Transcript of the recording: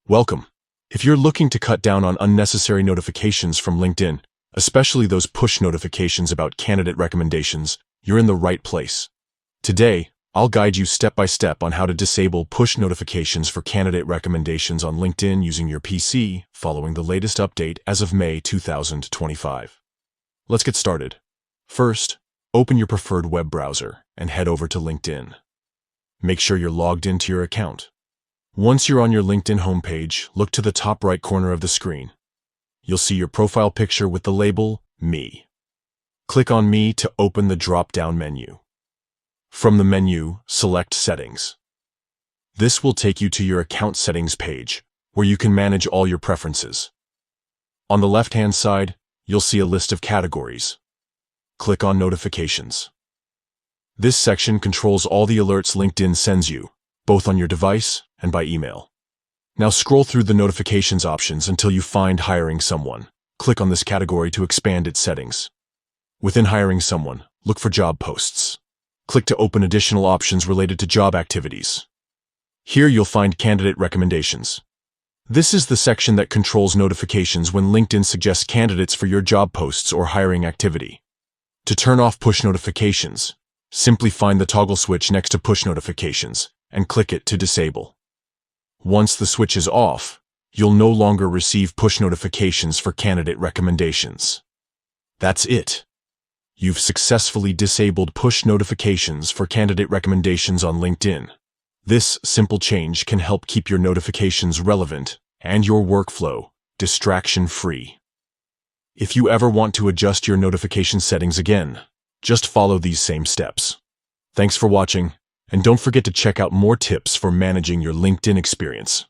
Welcome. If you're looking to cut down on unnecessary notifications from LinkedIn, especially those push notifications about candidate recommendations, you're in the right place. Today, I'll guide you step by step on how to disable push notifications for candidate recommendations on LinkedIn using your PC following the latest update as of May 2025. Let's get started. First, open your preferred web browser and head over to LinkedIn. Make sure you're logged into your account. Once you're on your LinkedIn homepage, look to the top right corner of the screen. You'll see your profile picture with the label Me. Click on Me to open the drop-down menu. From the menu, select Settings. This will take you to your account settings page, where you can manage all your preferences. On the left-hand side, you'll see a list of categories. Click on Notifications. This section controls all the alerts LinkedIn sends you, both on your device and by email. Now scroll through the notifications options until you find Hiring Someone. Click on this category to expand its settings. Within Hiring Someone, look for Job Posts. Click to open additional options related to job activities. Here you'll find Candidate Recommendations. This is the section that controls notifications when LinkedIn suggests candidates for your job posts or hiring activity. To turn off push notifications, simply find the toggle switch next to Push Notifications and click it to disable. Once the switch is off, you'll no longer receive push notifications for candidate recommendations. That's it. You've successfully disabled push notifications for candidate recommendations on LinkedIn. This simple change can help keep your notifications relevant and your workflow distraction-free. If you ever want to adjust your notification settings again, just follow these same steps. Thanks for watching. And don't forget to check out more tips for managing your LinkedIn experience.